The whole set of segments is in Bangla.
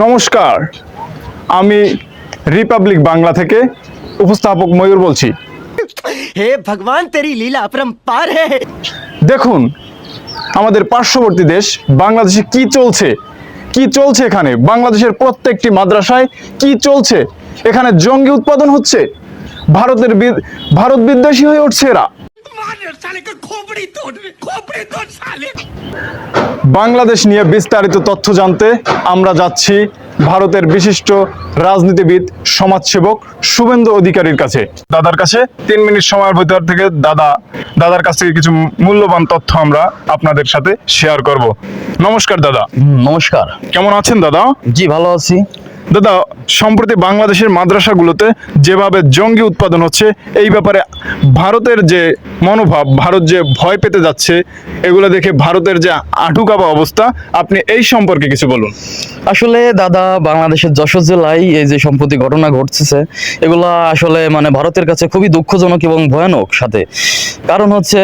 নমস্কার, আমি রিপাবলিক বাংলা থেকে উপস্থাপক ময়ূর বলছি। हे भगवान तेरी लीला अपरंपार है। দেখুন আমাদের পার্শ্ববর্তী দেশ বাংলাদেশে কি চলছে, এখানে বাংলাদেশের প্রত্যেকটি মাদ্রাসায় কি চলছে। এখানে জঙ্গি উৎপাদন হচ্ছে, ভারত বিদ্বেষী হয়ে উঠছে এরা। বাংলাদেশ নিয়ে বিস্তারিত তথ্য জানতে আমরা যাচ্ছি ভারতের বিশিষ্ট রাজনীতিবিদ সমাজসেবক শুভেন্দু অধিকারীর কাছে। দাদার কাছে 3 মিনিট সময়ের ভিতর থেকে দাদার কাছ থেকে কিছু মূল্যবান তথ্য আমরা আপনাদের সাথে শেয়ার করব। নমস্কার দাদা। নমস্কার। কেমন আছেন দাদা? জি ভালো আছি। দাদা, সম্প্রতি বাংলাদেশের মাদ্রাসাগুলোতে যেভাবে জঙ্গি উৎপাদন হচ্ছে, এই ব্যাপারে ভারতের যে মনোভাব, ভারত যে ভয় পেতে যাচ্ছে, এগুলো দেখে ভারতের যে আঁঠুকাবা অবস্থা, আপনি এই সম্পর্কে কিছু বলুন। আসলে দাদা, বাংলাদেশের যশোর জেলায় এই যে সম্প্রতি ঘটনা ঘটছে, এগুলা আসলে মানে ভারতের কাছে খুবই দুঃখজনক এবং ভয়ানক সাথে। কারণ হচ্ছে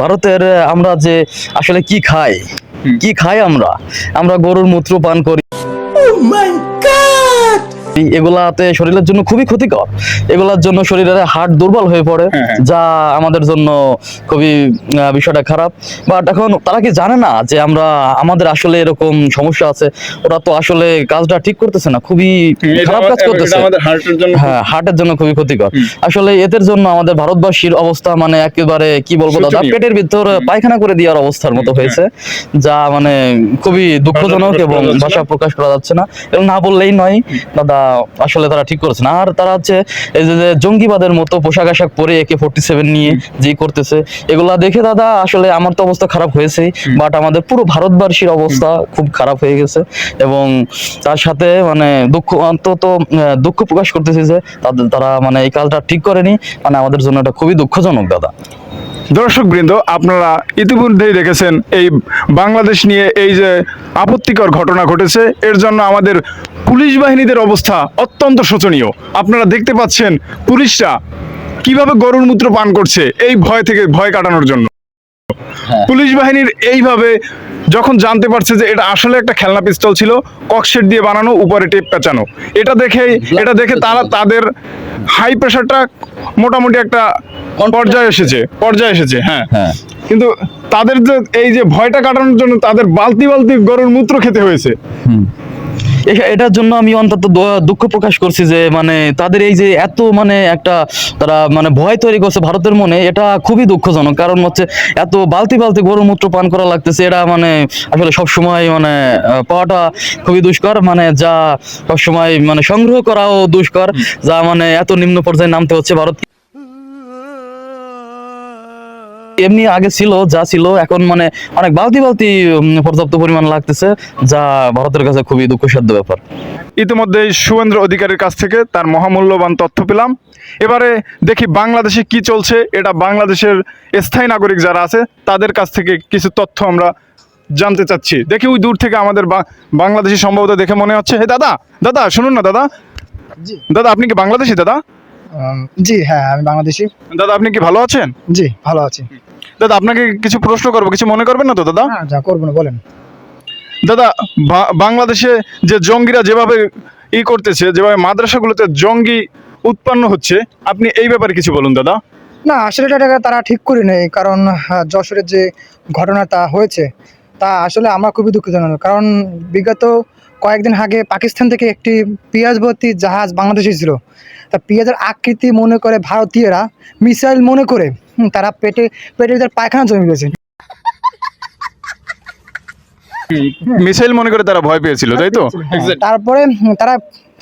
ভারতের আমরা যে আসলে কি খাই আমরা গরুর মূত্র পান করি। এগুলাতে শরীরের জন্য খুবই ক্ষতিকর, এগুলার জন্য শরীরের হাড় দুর্বল হয়ে পড়ে, যা আমাদের জন্য খুবই বিষয়টা খারাপ। বাট এখন তারা কি জানে না যে আমাদের আসলে এরকম সমস্যা আছে? ওরা তো আসলে কাজটা ঠিক করতেছে না, খুবই খারাপ কাজ করতেছে। হ্যাঁ, হার্টের জন্য খুবই ক্ষতিকর। আসলে এদের জন্য আমাদের ভারতবাসীর অবস্থা মানে একেবারে কি বলবো দাদা, পেটের ভিতর পায়খানা করে দেওয়ার অবস্থার মতো হয়েছে, যা মানে খুবই দুঃখজনক এবং ভাষা প্রকাশ করা যাচ্ছে না। এবং না বললেই নয় দাদা, আসলে তারা ঠিক করেছে না। আর তারা হচ্ছে এই যে জঙ্গিবাদের মতো পোশাক আশাক পরে AK-47 নিয়ে যে করতেছে, এগুলা দেখে দাদা আসলে আমার তো অবস্থা খারাপ হয়েছে, বাট আমাদের পুরো ভারতবাসীর অবস্থা খুব খারাপ হয়ে গেছে। এবং তার সাথে মানে দুঃখ প্রকাশ করতেছে যে তারা মানে এই কাজটা ঠিক করেনি, মানে আমাদের জন্য এটা খুবই দুঃখজনক দাদা। দর্শক বৃন্দ, আপনারা ইতিমধ্যেই দেখেছেন এই বাংলাদেশ নিয়ে এই যে আপত্তিকর ঘটনা ঘটেছে, এর জন্য আমাদের পুলিশ বাহিনীদের অবস্থা অত্যন্ত শোচনীয়। আপনারা দেখতে পাচ্ছেন পুলিশরা কিভাবে গরুর মূত্র পান করছে এই ভয় কাটানোর জন্য। পুলিশ বাহিনীর এইভাবে যখন জানতে পারছে যে এটা আসলে একটা খেলনা পিস্তল ছিল, ককশেট দিয়ে বানানো, উপরে টেপ পেঁচানো, এটা দেখে তাদের হাই প্রেশারটা মোটামুটি একটা পর্যায়ে এসেছে। হ্যাঁ, কিন্তু তাদের যে এই যে ভয়টা কাটানোর জন্য তাদের বালতি গরুর মূত্র খেতে হয়েছে। এটার জন্য আমি অন্তত দুঃখ প্রকাশ করছি যে মানে তাদের এই যে এত মানে একটা তারা মানে ভয় তৈরি করছে ভারতের মনে, এটা খুবই দুঃখজনক। কারণ হচ্ছে এত বালতি গরুর মূত্র পান করা লাগতেছে, এটা মানে আসলে সবসময় মানে পাওয়াটা খুবই দুষ্কর, মানে যা সবসময় মানে সংগ্রহ করাও দুষ্কর, যা মানে এত নিম্ন পর্যায়ে নামতে হচ্ছে ভারত। এমনি আগে যা ছিল এখন মানে অনেক বালতি পর্যাপ্ত পরিমাণ লাগতেছে, যা ভারতের কাছে খুবই দুঃখসাধ্য ব্যাপার। ইতিমধ্যে শুভেন্দু অধিকারীর কাছ থেকে তার মহামূল্যবান তথ্য পেলাম। এবারে দেখি বাংলাদেশে কি চলছে, এটা বাংলাদেশের স্থায়ী নাগরিক যারা আছে তাদের কাছ থেকে কিছু তথ্য আমরা জানতে চাচ্ছি। দেখি ওই দূর থেকে আমাদের বাংলাদেশি সম্ভবত দেখে মনে হচ্ছে। হে দাদা শুনুন না দাদা। জি দাদা, আপনি কি বাংলাদেশি দাদা? জি হ্যাঁ, আমি বাংলাদেশি। দাদা, আপনি কি ভালো আছেন? জি ভালো আছি। দাদা, আপনাকে কিছু প্রশ্ন করবো, কিছু মনে করবেন না তো দাদা? হ্যাঁ, যা করবো না বলেন। দাদা, বাংলাদেশে যে জঙ্গিরা যেভাবে করতেছে, যেভাবে মাদ্রাসাগুলোতে জঙ্গি উৎপন্ন হচ্ছে, আপনি এই ব্যাপারে কিছু বলুন দাদা। না, আসলে এটা তারা ঠিক করে নেই। কারণ যশোরের যে ঘটনাটা হয়েছে তা আসলে আমরা খুবই দুঃখজনক। কারণ বিগত কয়েকদিন আগে পাকিস্তান থেকে একটি পেঁয়াজ ভর্তি জাহাজ বাংলাদেশে ছিল। তা পেঁয়াজের আকৃতি মনে করে ভারতীয়রা মিসাইল মনে করে তারা পেটে পায়খানা জমে গেছে। মিসাইল মনে করে তারা ভয় পেয়েছিল, তাই তো? তারপরে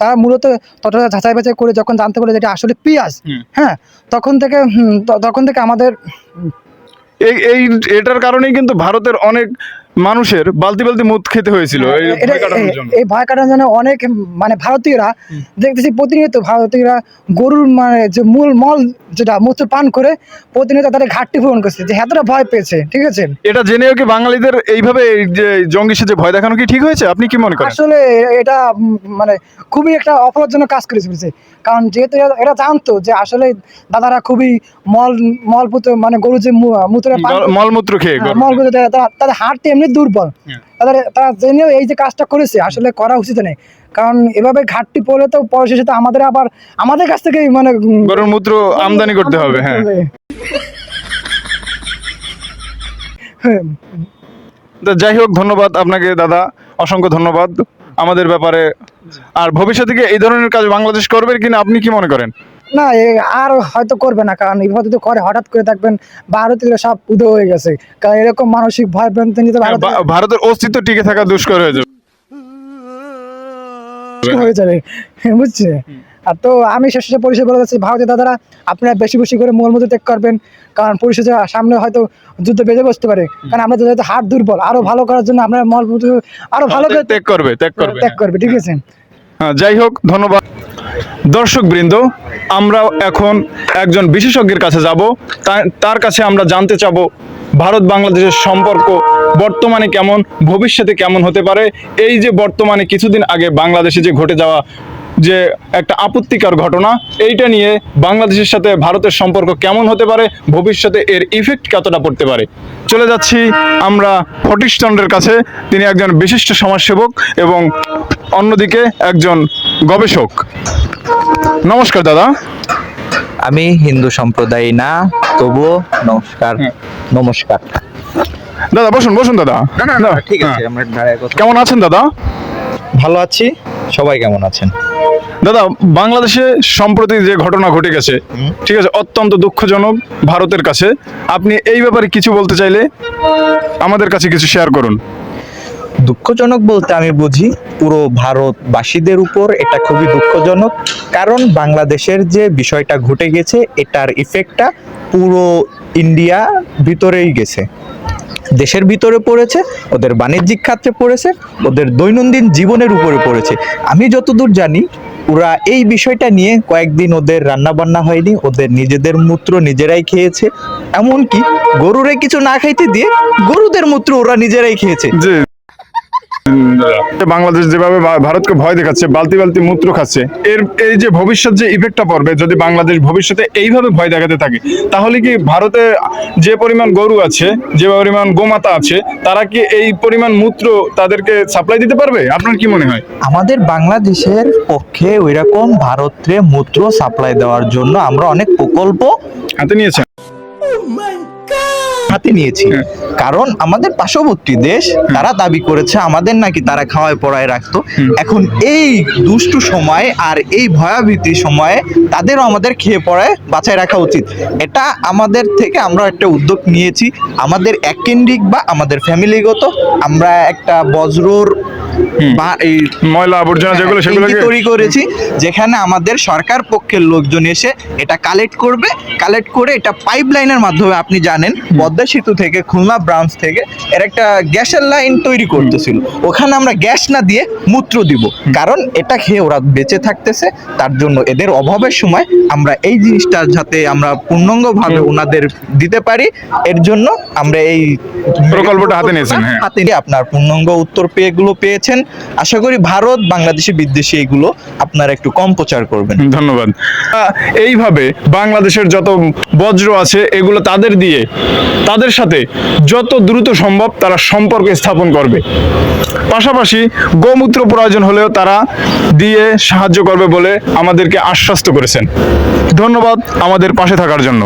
তারা মূলত ততটা যাচাই বাছাই করে যখন জানতে পারলো যেটা আসলে পেঁয়াজ, হ্যাঁ, তখন থেকে আমাদের এটার কারণেই কিন্তু ভারতের অনেক মানুষের বালতি মুত খেতে হয়েছিল এই ভয় কাটানোর জন্য। অনেক মানে ভারতীয়রা দেখতেছি প্রতিনিয়ত ভারতীয়রা গরুর মানে যে মল যেটা মূত্র পান করে প্রতিনিয়ত তাদের ঘাটতি পূরণ করছে, যে এতটা ভয় পেয়েছে। ঠিক আছে, এটা জেনেও কি বাঙালিদের এইভাবে যে জঙ্গি সেজে ভয় দেখানো কি ঠিক হয়েছে? আপনি কি মনে করেন? আসলে এটা মানে খুবই একটা অপরাধজনক কাজ করে ফেলেছে। কারণ যেহেতু এরা জানতো যে আসলে দাদারা খুবই মলমূত্র মানে গরু যে মলমূত্র খেয়ে তাদের হাড়টি এমনি বাহিনী দুর্বল, তারা জেনেও এই যে কাজটা করেছে আসলে করা উচিত নেই। কারণ এভাবে ঘাটতি পড়লে তো পরে তো আমাদের কাছ থেকে মানে গরুর মূত্র আমদানি করতে হবে। হ্যাঁ, তো যাই হোক, ধন্যবাদ আপনাকে দাদা, অসংখ্য ধন্যবাদ আমাদের ব্যাপারে। আর ভবিষ্যতে কি এই ধরনের কাজ বাংলাদেশ করবে কিনা আপনি কি মনে করেন? না, আর হয়তো করবে না, কারণ এইভাবে যদি করে হঠাৎ করে দেখবেন ভারতীয় সব উদয় হয়ে গেছে। কারণ এরকম মানসিক ভয় ভ্রান্তি নিতে ভারতের অস্তিত্ব টিকে থাকা দুষ্কর হয়ে যাবে। বুঝছে। আর তো আমি শেষে পরিষেবা বলে যাচ্ছি, ভারতীয় দাদারা আপনারা বেশি বেশি করে মলমূত্র ত্যাগ করবেন, কারণ পরিশেষে সামনে হয়তো যুদ্ধ বেঁধে বসতে পারে। কারণ আমরা যেহেতু হাট দুর্বল, আরো ভালো করার জন্য আপনারা মলমূত্র আরো ভালো করে ত্যাগ করবে। ঠিক আছে। যাই হোক, ধন্যবাদ দর্শক বৃন্দ। আমরা এখন একজন বিশেষজ্ঞের কাছে যাব, তার কাছে আমরা জানতে চাবো ভারত বাংলাদেশের সম্পর্ক বর্তমানে কেমন, ভবিষ্যতে কেমন হতে পারে। এই যে বর্তমানে কিছুদিন আগে বাংলাদেশে যে ঘটে যাওয়া যে একটা আপত্তিকর ঘটনা, এইটা নিয়ে বাংলাদেশের সাথে ভারতের সম্পর্ক কেমন হতে পারে, ভবিষ্যতে এর ইফেক্ট কতটা পড়তে পারে। চলে যাচ্ছি আমরা ফটিশ চন্দ্রের কাছে। তিনি একজন বিশিষ্ট সমাজসেবক এবং অন্যদিকে একজন গবেষক। নমস্কার দাদা। আমি হিন্দু সম্প্রদায় না, তবুও নমস্কার। নমস্কার দাদা, বসুন দাদা। ঠিক আছে, আমরা দাঁড়ায় কথা। কেমন আছেন দাদা? ভালো আছি, সবাই কেমন আছেন? দাদা, বাংলাদেশে সম্প্রতি যে ঘটনা ঘটে গেছে, ঠিক আছে, অত্যন্ত দুঃখজনক ভারতের কাছে। আপনি এই ব্যাপারে কিছু বলতে চাইলে আমাদের কাছে কিছু শেয়ার করুন। দুঃখজনক বলতে আমি বুঝি পুরো ভারতবাসীদের উপর এটা খুবই দুঃখজনক, কারণ বাংলাদেশের যে বিষয়টা ঘটে গেছে এটার ইফেক্টটা পুরো ইন্ডিয়া ভিতরেই গেছে, দেশের ভিতরে পড়েছে, ওদের বাণিজ্যিক খাতে পড়েছে, ওদের দৈনন্দিন জীবনের উপরে পড়েছে। আমি যতদূর জানি ওরা এই বিষয়টা নিয়ে কয়েকদিন ওদের রান্না বান্না হয়নি, ওদের নিজেদের মূত্র নিজেরাই খেয়েছে, এমনকি গরুরে কিছু না খাইতে দিয়ে গরুদের মূত্র ওরা নিজেরাই খেয়েছে। যে বাংলাদেশ যেভাবে ভারতকে ভয় দেখাচ্ছে, বালতি বালতি মূত্র খাচ্ছে, এই যে ভবিষ্যৎ যে ইফেক্টটা পড়বে, যদি বাংলাদেশ ভবিষ্যতে এইভাবে ভয় দেখাতে থাকে, তাহলে কি ভারতে যে পরিমাণ গরু আছে, যে পরিমাণ গোমাতা আছে, তারা কি এই পরিমাণ মূত্র তাদেরকে সাপ্লাই দিতে পারবে? আপনার কি মনে হয়? আমাদের বাংলাদেশের পক্ষে ওইরকম ভারতে মূত্র সাপ্লাই দেওয়ার জন্য আমরা অনেক প্রকল্প হাতে নিয়েছেন, হাতে নিয়েছি, কারণ আমাদের পার্শ্ববর্তী দেশ তারা দাবি করেছে আমাদের নাকি তারা খাওয়ায় পড়ায় রাখতো। এখন এই দুষ্টু সময় আর এই ভয়াবহতির সময়ে তাদেরও আমাদের খেয়ে পড়ায় বাঁচায় রাখা উচিত। এটা আমাদের থেকে আমরা একটা উদ্যোগ নিয়েছি, আমাদের এককেন্দ্রিক বা আমাদের ফ্যামিলিগত আমরা একটা বজ্রর বা এই ময়লা আবর্জনা যেগুলো সেগুলো তৈরি করেছি, যেখানে আমাদের সরকার পক্ষের লোকজন এসে এটা কালেক্ট করে এটা পাইপ লাইনের মাধ্যমে, আপনি জানেন পদ্মা সেতু থেকে খুলনা ব্রাঞ্চ থেকে এর একটা গ্যাসের লাইন তৈরি করতেছিল, ওখানে আমরা গ্যাস না দিয়ে মূত্র দিব, কারণ এটা খেয়ে ওরা বেঁচে থাকতেছে। তার জন্য এদের অভাবের সময় আমরা এই জিনিসটা যাতে আমরা পূর্ণাঙ্গভাবে ওনাদের দিতে পারি, এর জন্য আমরা এই প্রকল্পটা হাতে নিয়েছেন। হাতে নিয়ে আপনার পূর্ণাঙ্গ উত্তর পেয়েছেন। আশা করি ভারত বাংলাদেশি বিদ্বেষী এগুলো আপনারা একটু কম প্রচার করবেন। ধন্যবাদ। এইভাবে বাংলাদেশের যত বজ্র আছে এগুলো তাদের সাথে যত দ্রুত সম্ভব তারা সম্পর্ক স্থাপন করবে, পাশাপাশি গোমূত্র প্রয়োজন হলেও তারা দিয়ে সাহায্য করবে বলে আমাদেরকে আশ্বস্ত করেছেন। ধন্যবাদ আমাদের পাশে থাকার জন্য।